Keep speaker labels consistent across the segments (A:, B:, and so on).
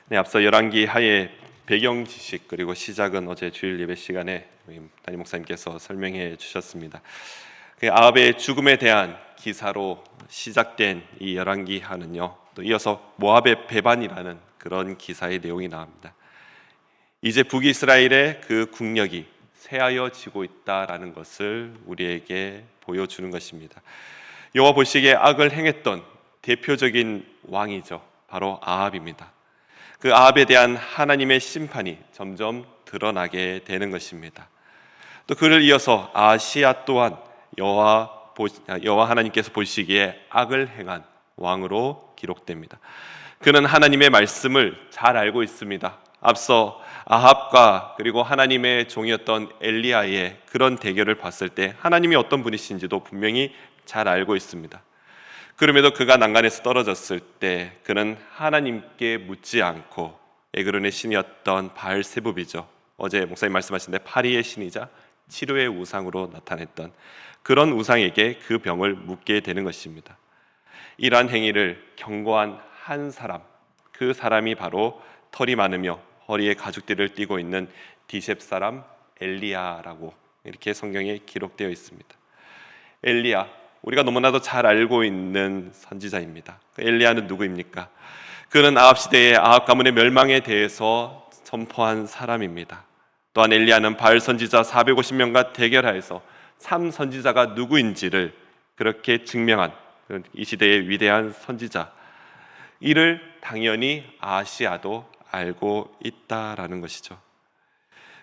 A: 네, 앞서 열왕기 하의 배경 지식 그리고 시작은 어제 주일 예배 시간에 담임 목사님께서 설명해 주셨습니다. 아합의 죽음에 대한 기사로 시작된 이 열왕기 하는요, 또 이어서 모압의 배반이라는 그런 기사의 내용이 나옵니다. 이제 북이스라엘의 그 국력이 쇠하여지고 있다라는 것을 우리에게 보여주는 것입니다. 여호와 보시기에 악을 행했던 대표적인 왕이죠, 바로 아합입니다. 그 아합에 대한 하나님의 심판이 점점 드러나게 되는 것입니다. 또 그를 이어서 아시야 또한 여호와 하나님께서 보시기에 악을 행한 왕으로 기록됩니다. 그는 하나님의 말씀을 잘 알고 있습니다. 앞서 아합과 그리고 하나님의 종이었던 엘리야의 그런 대결을 봤을 때 하나님이 어떤 분이신지도 분명히 잘 알고 있습니다. 그럼에도 그가 난간에서 떨어졌을 때 그는 하나님께 묻지 않고 에그론의 신이었던 바알세붑이죠, 어제 목사님 말씀하신 데 파리의 신이자 치료의 우상으로 나타냈던 그런 우상에게 그 병을 묻게 되는 것입니다. 이러한 행위를 경고한 한 사람, 그 사람이 바로 털이 많으며 허리에 가죽띠를 띠고 있는 디셉 사람 엘리야라고 이렇게 성경에 기록되어 있습니다. 엘리야, 우리가 너무나도 잘 알고 있는 선지자입니다. 엘리야는 누구입니까? 그는 아합 시대의 아합 가문의 멸망에 대해서 선포한 사람입니다. 또한 엘리야는 바알 선지자 450명과 대결하여서 참 선지자가 누구인지를 그렇게 증명한 이 시대의 위대한 선지자, 이를 당연히 아시아도 알고 있다라는 것이죠.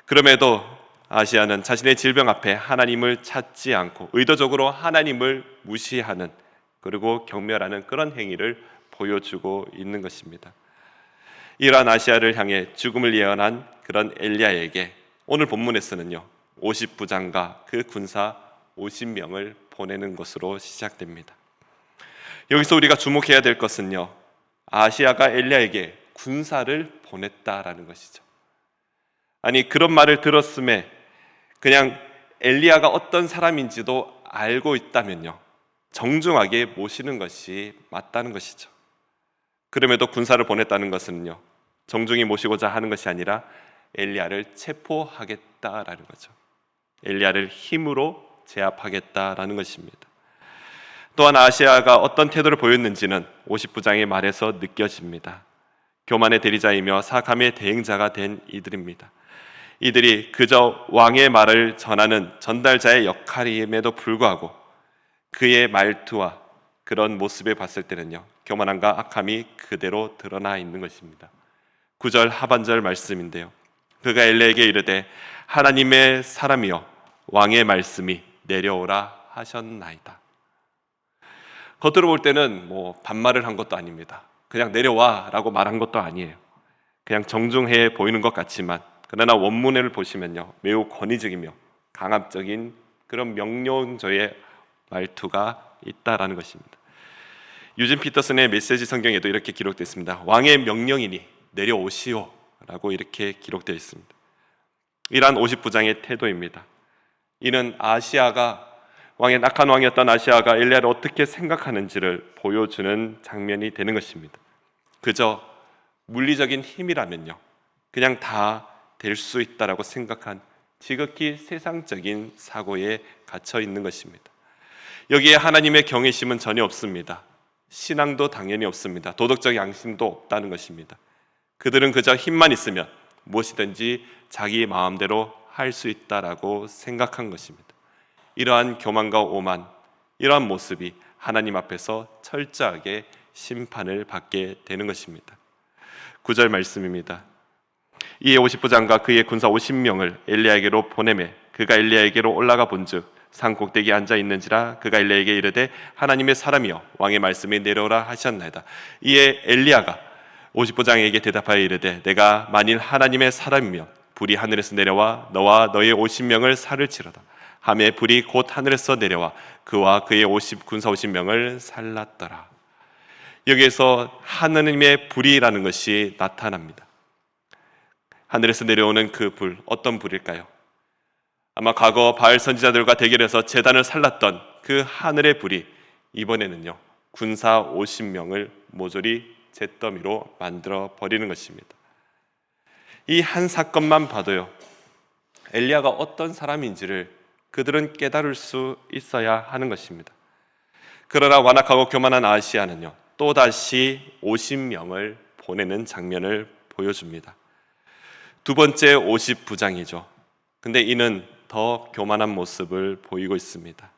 A: 그럼에도 아시아는 자신의 질병 앞에 하나님을 찾지 않고 의도적으로 하나님을 무시하는, 그리고 경멸하는 그런 행위를 보여주고 있는 것입니다. 이러한 아시아를 향해 죽음을 예언한 그런 엘리야에게 오늘 본문에서는요, 50부장과 그 군사 50명을 보내는 것으로 시작됩니다. 여기서 우리가 주목해야 될 것은요, 아시아가 엘리야에게 군사를 보냈다라는 것이죠. 아니, 그런 말을 들었음에 그냥 엘리야가 어떤 사람인지도 알고 있다면요, 정중하게 모시는 것이 맞다는 것이죠. 그럼에도 군사를 보냈다는 것은요, 정중히 모시고자 하는 것이 아니라 엘리야를 체포하겠다라는 거죠. 엘리야를 힘으로 제압하겠다라는 것입니다. 또한 아시아가 어떤 태도를 보였는지는 50부장의 말에서 느껴집니다. 교만의 대리자이며 사감의 대행자가 된 이들입니다. 이들이 그저 왕의 말을 전하는 전달자의 역할임에도 불구하고 그의 말투와 그런 모습을 봤을 때는요, 교만함과 악함이 그대로 드러나 있는 것입니다. 9절 하반절 말씀인데요, 그가 엘리야에게 이르되 하나님의 사람이여 왕의 말씀이 내려오라 하셨나이다. 겉으로 볼 때는 반말을 한 것도 아닙니다. 그냥 내려와 라고 말한 것도 아니에요. 그냥 정중해 보이는 것 같지만, 그러나 원문을 보시면요, 매우 권위적이며 강압적인 그런 명령조의 말투가 있다라는 것입니다. 유진 피터슨의 메시지 성경에도 이렇게 기록되어 있습니다. 왕의 명령이니 내려오시오 라고 이렇게 기록되어 있습니다. 이러한 50부장의 태도입니다. 이는 아시아가, 왕의 악한 왕이었던 아시아가 엘리야를 어떻게 생각하는지를 보여주는 장면이 되는 것입니다. 그저 물리적인 힘이라면요, 그냥 다 될 수 있다라고 생각한 지극히 세상적인 사고에 갇혀 있는 것입니다. 여기에 하나님의 경외심은 전혀 없습니다. 신앙도 당연히 없습니다. 도덕적 양심도 없다는 것입니다. 그들은 그저 힘만 있으면 무엇이든지 자기 마음대로 할 수 있다라고 생각한 것입니다. 이러한 교만과 오만, 이러한 모습이 하나님 앞에서 철저하게 심판을 받게 되는 것입니다. 9절 말씀입니다. 이에 50부장과 그의 군사 50명을 엘리야에게로 보내매 그가 엘리야에게로 올라가 본즉 산 꼭대기에 앉아 있는지라 그가 엘리야에게 이르되 하나님의 사람이여 왕의 말씀이 내려오라 하셨나이다. 이에 엘리야가 50부장에게 대답하여 이르되 내가 만일 하나님의 사람이면 불이 하늘에서 내려와 너와 너의 50명을 살을 치러다 하매 불이 곧 하늘에서 내려와 그와 그의 군사 50명을 살랐더라. 여기에서 하느님의 불이라는 것이 나타납니다. 하늘에서 내려오는 그 불, 어떤 불일까요? 아마 과거 바알 선지자들과 대결해서 제단을 살랐던 그 하늘의 불이 이번에는요, 군사 50명을 모조리 잿더미로 만들어 버리는 것입니다. 이 한 사건만 봐도요, 엘리야가 어떤 사람인지를 그들은 깨달을 수 있어야 하는 것입니다. 그러나 완악하고 교만한 아하시야는요, 또다시 50명을 보내는 장면을 보여줍니다. 두 번째 50부장이죠. 근데 이는 더 교만한 모습을 보이고 있습니다.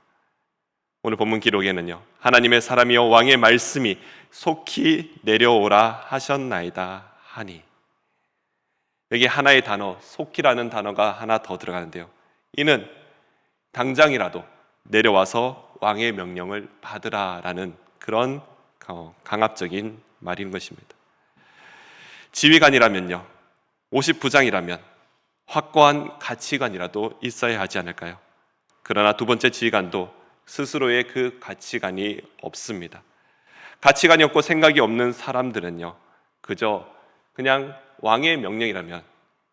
A: 오늘 본문 기록에는요, 하나님의 사람이여 왕의 말씀이 속히 내려오라 하셨나이다 하니, 여기 하나의 단어, 속히라는 단어가 하나 더 들어가는데요, 이는 당장이라도 내려와서 왕의 명령을 받으라라는 그런 강압적인 말인 것입니다. 지휘관이라면요, 50부장이라면 확고한 가치관이라도 있어야 하지 않을까요? 그러나 두 번째 지휘관도 스스로의 그 가치관이 없습니다. 가치관이 없고 생각이 없는 사람들은요, 그냥 왕의 명령이라면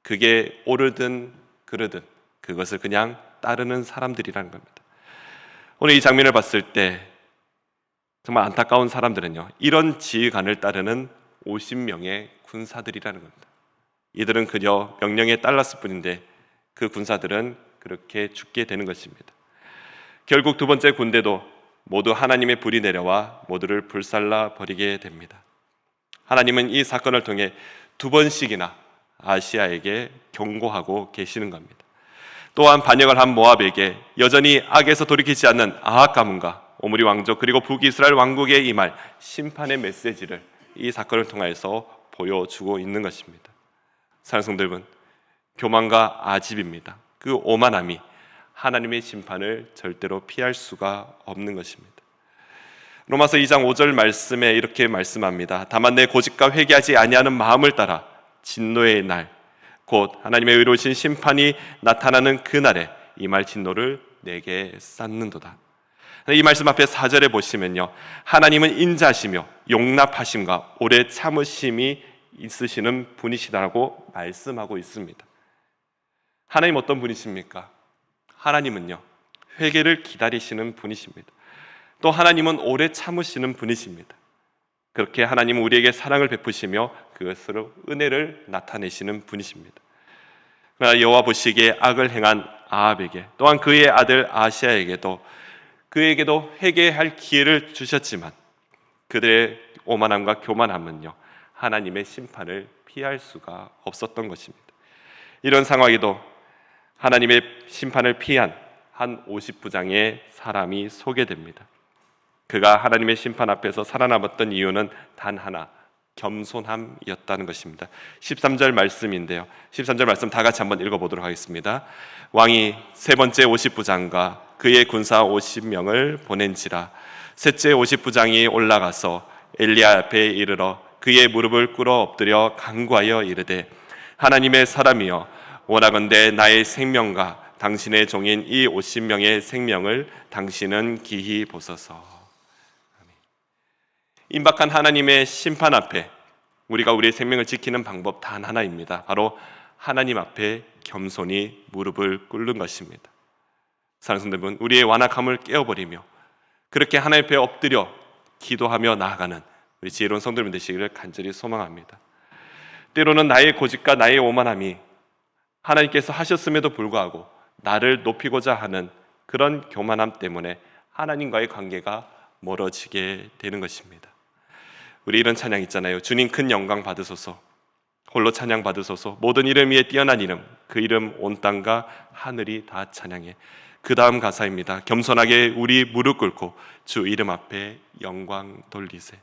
A: 그게 옳으든 그르든 그것을 그냥 따르는 사람들이라는 겁니다. 오늘 이 장면을 봤을 때 정말 안타까운 사람들은요, 이런 지휘관을 따르는 50명의 군사들이라는 겁니다. 이들은 그저 명령에 따랐을 뿐인데 그 군사들은 그렇게 죽게 되는 것입니다. 결국 두 번째 군대도 모두 하나님의 불이 내려와 모두를 불살라 버리게 됩니다. 하나님은 이 사건을 통해 두 번씩이나 아시아에게 경고하고 계시는 겁니다. 또한 반역을 한 모압에게 여전히 악에서 돌이키지 않는 아합 가문과 오므리 왕족 그리고 북이스라엘 왕국에 임할 심판의 메시지를 이 사건을 통해서 보여주고 있는 것입니다. 사랑하는 성도 여러분, 교만과 아집입니다. 그 오만함이 하나님의 심판을 절대로 피할 수가 없는 것입니다. 로마서 2장 5절 말씀에 이렇게 말씀합니다. 다만 내 고집과 회개하지 아니하는 마음을 따라 진노의 날, 곧 하나님의 의로우신 심판이 나타나는 그날에 임할 진노를 내게 쌓는도다. 이 말씀 앞에 4절에 보시면요, 하나님은 인자하시며 용납하심과 오래 참으심이 있으시는 분이시다라고 말씀하고 있습니다. 하나님 어떤 분이십니까? 하나님은요, 회개를 기다리시는 분이십니다. 또 하나님은 오래 참으시는 분이십니다. 그렇게 하나님은 우리에게 사랑을 베푸시며 그것으로 은혜를 나타내시는 분이십니다. 그러나 여호와 보시기에 악을 행한 아합에게, 또한 그의 아들 아시아에게도 그에게도 회개할 기회를 주셨지만 그들의 오만함과 교만함은요, 하나님의 심판을 피할 수가 없었던 것입니다. 이런 상황에도 하나님의 심판을 피한 한 50부장의 사람이 소개됩니다. 그가 하나님의 심판 앞에서 살아남았던 이유는 단 하나, 겸손함이었다는 것입니다. 13절 말씀인데요, 13절 말씀 다 같이 한번 읽어보도록 하겠습니다. 왕이 세 번째 50부장과 그의 군사 50명을 보낸지라. 셋째 50부장이 올라가서 엘리야 앞에 이르러 그의 무릎을 꿇어 엎드려 간구하여 이르되, 하나님의 사람이여, 원하건대 나의 생명과 당신의 종인 이 50명의 생명을 당신은 기히 보소서. 임박한 하나님의 심판 앞에 우리가 우리의 생명을 지키는 방법 단 하나입니다. 바로 하나님 앞에 겸손히 무릎을 꿇는 것입니다. 사랑하는 성도 여러분, 우리의 완악함을 깨어버리며 그렇게 하나님 앞에 엎드려 기도하며 나아가는 우리 지혜로운 성도님 되시기를 간절히 소망합니다. 때로는 나의 고집과 나의 오만함이 하나님께서 하셨음에도 불구하고 나를 높이고자 하는 그런 교만함 때문에 하나님과의 관계가 멀어지게 되는 것입니다. 우리 이런 찬양 있잖아요. 주님 큰 영광 받으소서, 홀로 찬양 받으소서, 모든 이름 위에 뛰어난 이름, 그 이름 온 땅과 하늘이 다 찬양해. 그 다음 가사입니다. 겸손하게 우리 무릎 꿇고 주 이름 앞에 영광 돌리세.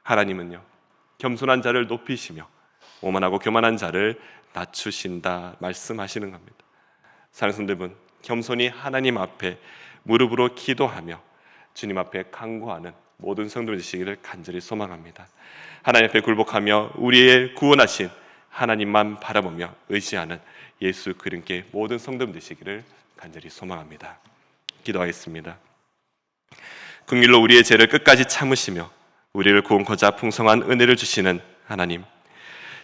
A: 하나님은요, 겸손한 자를 높이시며 오만하고 교만한 자를 낮추신다 말씀하시는 겁니다. 사랑하는 성도 여러분, 겸손히 하나님 앞에 무릎으로 기도하며 주님 앞에 간구하는 모든 성도들 되시기를 간절히 소망합니다. 하나님 앞에 굴복하며 우리의 구원하신 하나님만 바라보며 의지하는 예수 그리스도의 모든 성도들 되시기를 간절히 소망합니다. 기도하겠습니다. 긍휼로 우리의 죄를 끝까지 참으시며 우리를 구원코자 풍성한 은혜를 주시는 하나님,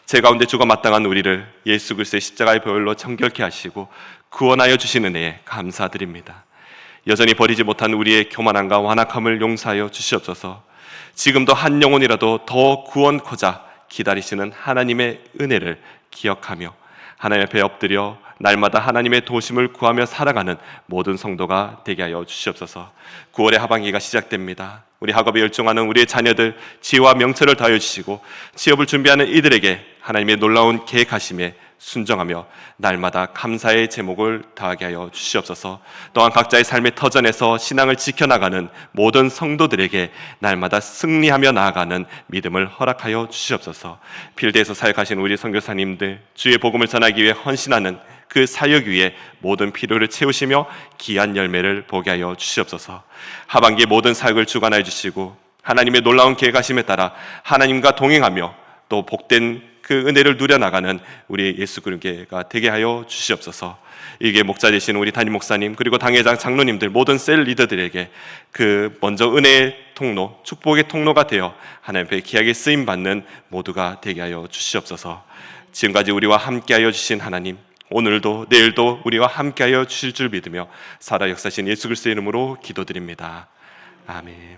A: 죄 가운데 죽어 마땅한 우리를 예수 그리스도의 십자가의 보혈로 정결케 하시고 구원하여 주신 은혜에 감사드립니다. 여전히 버리지 못한 우리의 교만함과 완악함을 용서하여 주시옵소서. 지금도 한 영혼이라도 더 구원코자 기다리시는 하나님의 은혜를 기억하며 하나님 앞에 엎드려 날마다 하나님의 도심을 구하며 살아가는 모든 성도가 되게 하여 주시옵소서. 9월의 하반기가 시작됩니다. 우리 학업에 열중하는 우리의 자녀들 지혜와 명철을 다하여 주시고 취업을 준비하는 이들에게 하나님의 놀라운 계획하심에 순정하며 날마다 감사의 제목을 다하게 하여 주시옵소서. 또한 각자의 삶의 터전에서 신앙을 지켜나가는 모든 성도들에게 날마다 승리하며 나아가는 믿음을 허락하여 주시옵소서. 필드에서 사역하시는 우리 선교사님들 주의 복음을 전하기 위해 헌신하는 그 사역 위에 모든 필요를 채우시며 귀한 열매를 보게 하여 주시옵소서. 하반기의 모든 사역을 주관하여 주시고 하나님의 놀라운 계획하심에 따라 하나님과 동행하며 또 복된 그 은혜를 누려나가는 우리 예수 그리스도가 되게 하여 주시옵소서. 이게 목자 되신 우리 담임 목사님 그리고 당회장 장로님들 모든 셀 리더들에게 그 먼저 은혜의 통로 축복의 통로가 되어 하나님 앞에 귀하게 쓰임받는 모두가 되게 하여 주시옵소서. 지금까지 우리와 함께하여 주신 하나님 오늘도 내일도 우리와 함께하여 주실 줄 믿으며 살아 역사신 예수 그리스도의 이름으로 기도드립니다. 아멘.